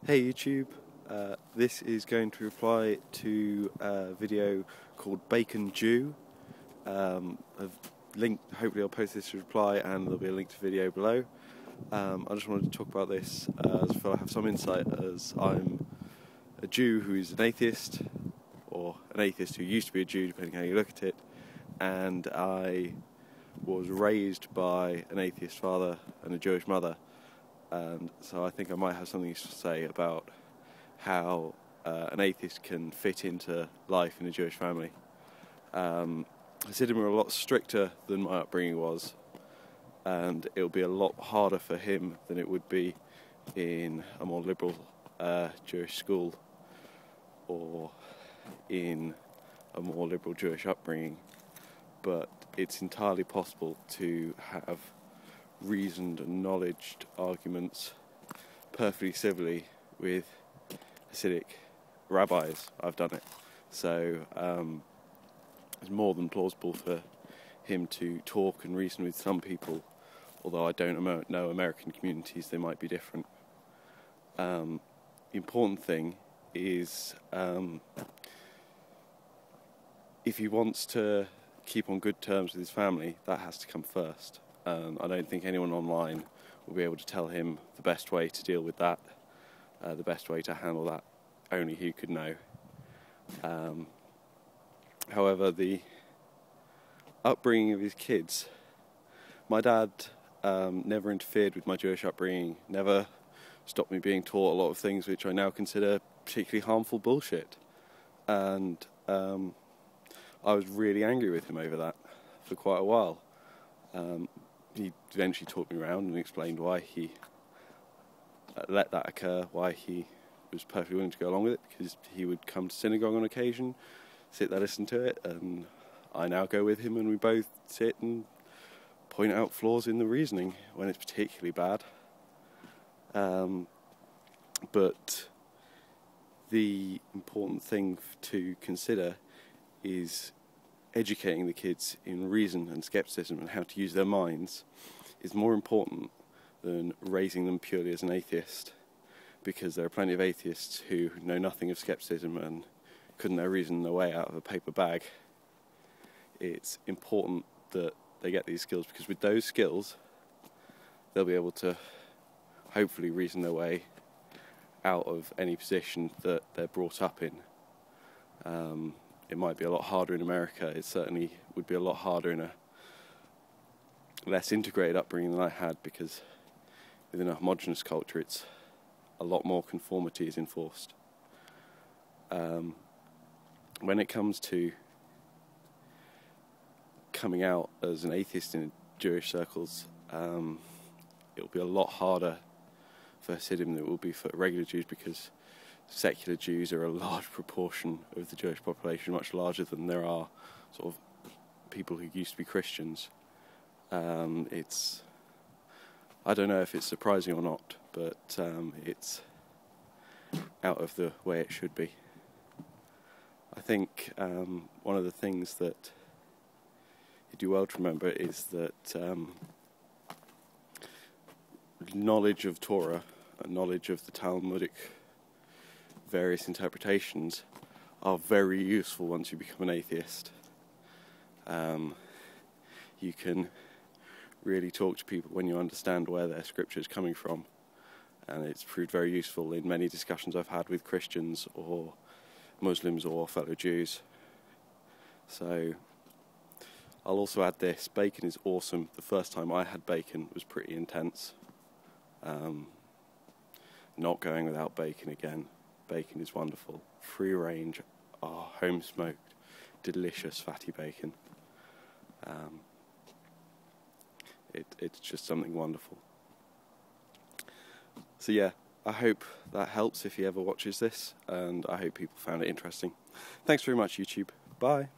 Hey YouTube, this is going to reply to a video called Bacon Jew. Hopefully I'll post this to reply and there'll be a link to the video below. I just wanted to talk about this as I have some insight, as I'm a Jew who is an atheist, or an atheist who used to be a Jew depending how you look at it, and I was raised by an atheist father and a Jewish mother. And so I think I might have something to say about how an atheist can fit into life in a Jewish family. Hasidim are a lot stricter than my upbringing was, and it will be a lot harder for him than it would be in a more liberal Jewish school or in a more liberal Jewish upbringing. But it's entirely possible to have reasoned and knowledged arguments perfectly civilly with Hasidic rabbis. I've done it. So it's more than plausible for him to talk and reason with some people, although I don't know American communities, they might be different. The important thing is if he wants to keep on good terms with his family, that has to come first. I don't think anyone online will be able to tell him the best way to deal with that, the best way to handle that. Only he could know. However, the upbringing of his kids, my dad never interfered with my Jewish upbringing, never stopped me being taught a lot of things which I now consider particularly harmful bullshit. And I was really angry with him over that for quite a while. He eventually talked me around and explained why he let that occur, why he was perfectly willing to go along with it, because he would come to synagogue on occasion, sit there, listen to it, and I now go with him and we both sit and point out flaws in the reasoning when it's particularly bad. But the important thing to consider is educating the kids in reason and skepticism and how to use their minds is more important than raising them purely as an atheist, because there are plenty of atheists who know nothing of skepticism and couldn't they reason their way out of a paper bag. It's important that they get these skills, because with those skills they'll be able to hopefully reason their way out of any position that they're brought up in. It might be a lot harder in America. It certainly would be a lot harder in a less integrated upbringing than I had, because within a homogenous culture it's a lot more conformity is enforced. When it comes to coming out as an atheist in Jewish circles, it'll be a lot harder for Hasidim than it will be for regular Jews, because secular Jews are a large proportion of the Jewish population, much larger than there are sort of people who used to be Christians. I don't know if it's surprising or not, but it's out of the way it should be. I think one of the things that you do well to remember is that knowledge of Torah and knowledge of the Talmudic various interpretations are very useful once you become an atheist. You can really talk to people when you understand where their scripture is coming from, and it's proved very useful in many discussions I've had with Christians or Muslims or fellow Jews. So I'll also add this: bacon is awesome. The first time I had bacon was pretty intense. Not going without bacon again. Bacon is wonderful. Free range, home smoked, delicious fatty bacon. It's just something wonderful. So yeah, I hope that helps if he ever watches this, and I hope people found it interesting. Thanks very much, YouTube. Bye.